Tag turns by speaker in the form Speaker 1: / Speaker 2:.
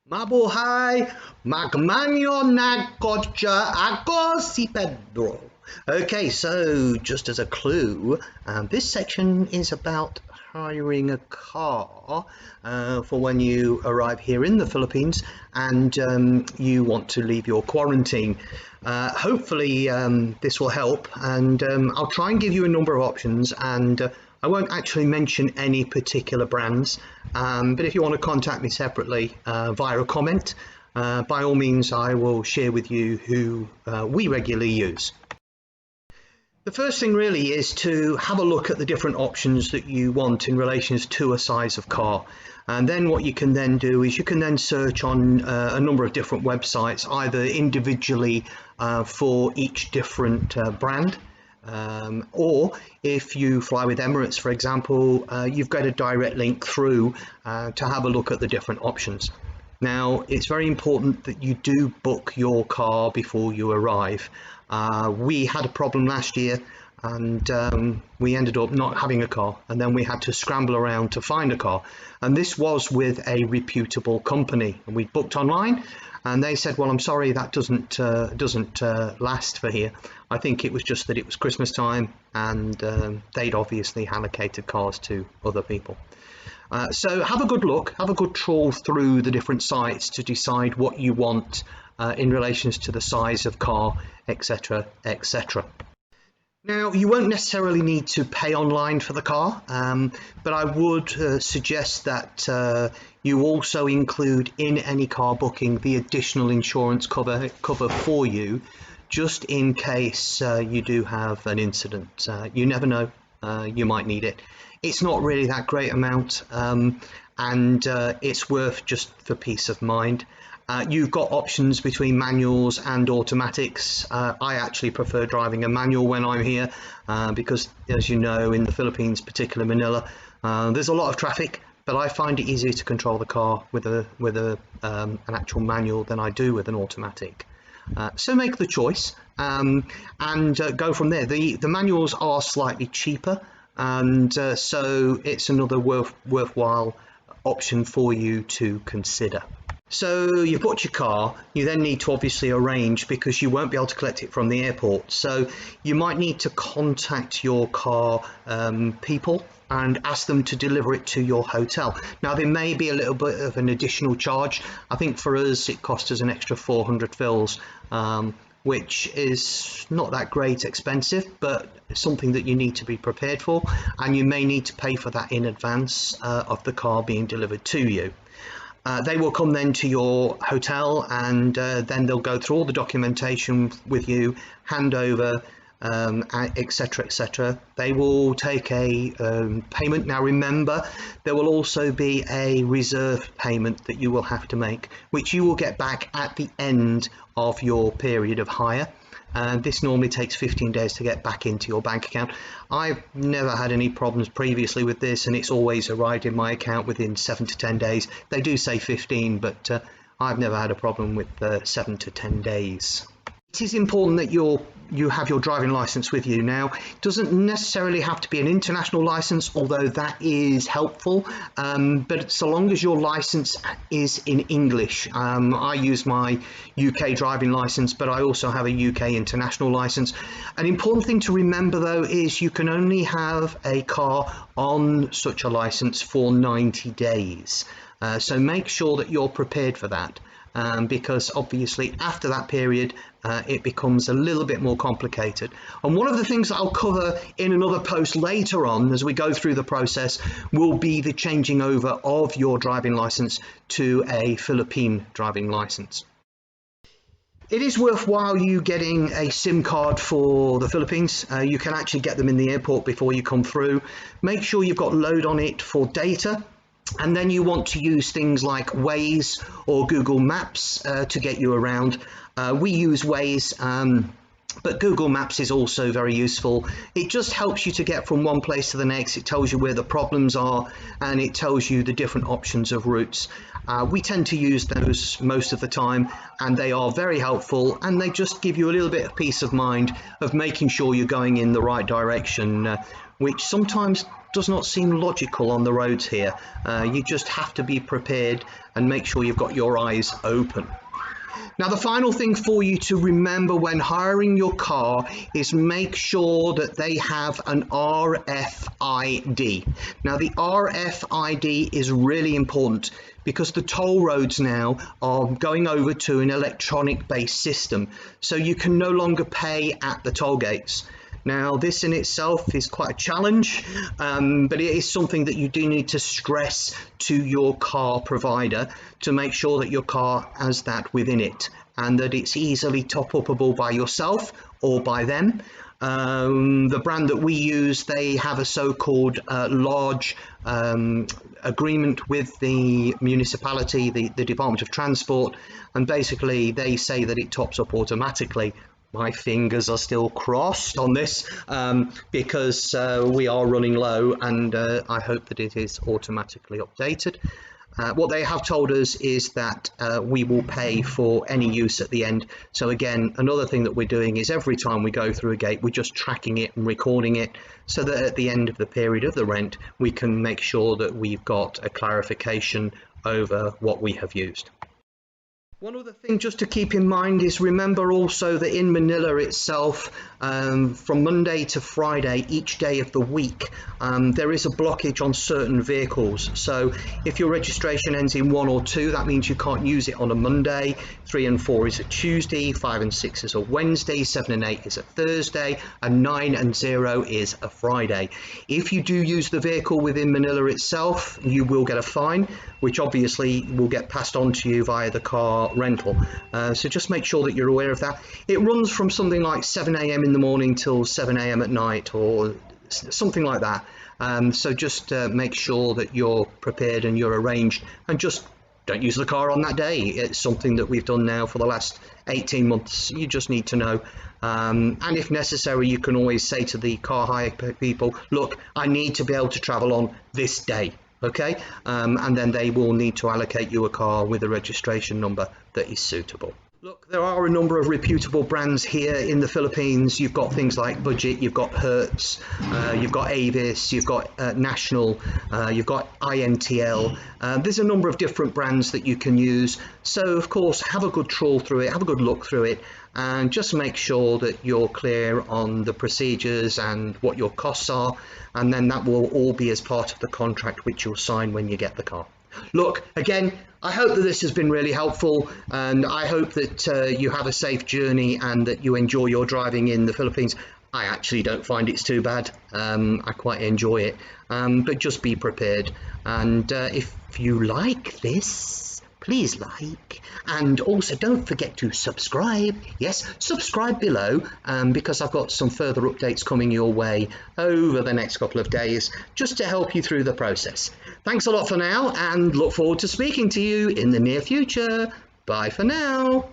Speaker 1: Mabuhay, magmanyo na kotse ako si Pedro. Okay, so just as a clue, this section is about hiring a car for when you arrive here in the Philippines and you want to leave your quarantine. Hopefully this will help, and I'll try and give you a number of options, and I won't actually mention any particular brands, but if you want to contact me separately via a comment, by all means I will share with you who we regularly use. The first thing really is to have a look at the different options that you want in relation to a size of car, and then what you can then do is you can then search on a number of different websites, either individually for each different brand, or if you fly with Emirates, for example, you've got a direct link through to have a look at the different options. Now, it's very important that you do book your car before you arrive. We had a problem last year, and we ended up not having a car, and then we had to scramble around to find a car, and this was with a reputable company, and we booked online, and they said, well, I'm sorry, that doesn't last for here. I think it was just that it was Christmas time, and they'd obviously allocated cars to other people. So have a good look, have a good trawl through the different sites to decide what you want in relation to the size of car, etc, etc. Now, you won't necessarily need to pay online for the car, but I would suggest that you also include in any car booking the additional insurance cover for you, just in case you do have an incident. You never know, you might need it. It's not really that great amount, and it's worth just for peace of mind. You've got options between manuals and automatics. I actually prefer driving a manual when I'm here because, as you know, in the Philippines, particularly Manila, there's a lot of traffic, but I find it easier to control the car with an actual manual than I do with an automatic. So make the choice and go from there. The manuals are slightly cheaper, and so it's another worthwhile option for you to consider. So you bought your car, you then need to obviously arrange, because you won't be able to collect it from the airport. So you might need to contact your car people and ask them to deliver it to your hotel. Now, there may be a little bit of an additional charge. I think for us it cost us an extra 400 fils, which is not that great expensive, but something that you need to be prepared for, and you may need to pay for that in advance of the car being delivered to you. They will come then to your hotel, and then they'll go through all the documentation with you, hand over, etc, etc. They will take a payment. Now remember, there will also be a reserve payment that you will have to make, which you will get back at the end of your period of hire. This normally takes 15 days to get back into your bank account. I've never had any problems previously with this, and it's always arrived in my account within 7 to 10 days. They do say 15, but I've never had a problem with 7 to 10 days. It is important that you have your driving license with you. Now, it doesn't necessarily have to be an international license, although that is helpful, but so long as your license is in English. I use my UK driving license, but I also have a UK international license. An important thing to remember, though, is you can only have a car on such a license for 90 days. So make sure that you're prepared for that. Because obviously after that period it becomes a little bit more complicated. And one of the things that I'll cover in another post later on as we go through the process will be the changing over of your driving license to a Philippine driving license. It is worthwhile you getting a SIM card for the Philippines. You can actually get them in the airport before you come through. Make sure you've got load on it for data. And then you want to use things like Waze or Google Maps to get you around. We use Waze But Google Maps is also very useful. It just helps you to get from one place to the next. It tells you where the problems are, and it tells you the different options of routes. We tend to use those most of the time, and they are very helpful, and they just give you a little bit of peace of mind of making sure you're going in the right direction, which sometimes does not seem logical on the roads here. You just have to be prepared and make sure you've got your eyes open. Now, the final thing for you to remember when hiring your car is make sure that they have an RFID. Now, the RFID is really important because the toll roads now are going over to an electronic based system, so you can no longer pay at the toll gates. Now, this in itself is quite a challenge, but it is something that you do need to stress to your car provider to make sure that your car has that within it and that it's easily top-upable by yourself or by them. The brand that we use, they have a so-called large agreement with the municipality, the Department of Transport, and basically they say that it tops up automatically. My fingers are still crossed on this because we are running low, and I hope that it is automatically updated. What they have told us is that we will pay for any use at the end. So again, another thing that we're doing is every time we go through a gate, we're just tracking it and recording it so that at the end of the period of the rent, we can make sure that we've got a clarification over what we have used. One other thing just to keep in mind is remember also that in Manila itself, from Monday to Friday, each day of the week, there is a blockage on certain vehicles. So if your registration ends in 1 or 2, that means you can't use it on a Monday. 3 and 4 is a Tuesday, 5 and 6 is a Wednesday, 7 and 8 is a Thursday, and 9 and 0 is a Friday. If you do use the vehicle within Manila itself, you will get a fine, which obviously will get passed on to you via the car rental. So just make sure that you're aware of that. It runs from something like 7 a.m. in the morning till 7 a.m. at night or something like that. So just make sure that you're prepared and you're arranged, and just don't use the car on that day. It's something that we've done now for the last 18 months. You just need to know. And if necessary, you can always say to the car hire people, look, I need to be able to travel on this day. Okay, and then they will need to allocate you a car with a registration number that is suitable. Look, there are a number of reputable brands here in the Philippines. You've got things like Budget, you've got Hertz, you've got Avis, you've got National, you've got INTL. There's a number of different brands that you can use. So, of course, have a good trawl through it, have a good look through it, and just make sure that you're clear on the procedures and what your costs are, and then that will all be as part of the contract which you'll sign when you get the car. Look, again, I hope that this has been really helpful, and I hope that you have a safe journey and that you enjoy your driving in the Philippines. I actually don't find it's too bad. I quite enjoy it, but just be prepared. And if you like this, please like, and also don't forget to subscribe. Yes, subscribe below, because I've got some further updates coming your way over the next couple of days just to help you through the process. Thanks a lot for now, and look forward to speaking to you in the near future. Bye for now.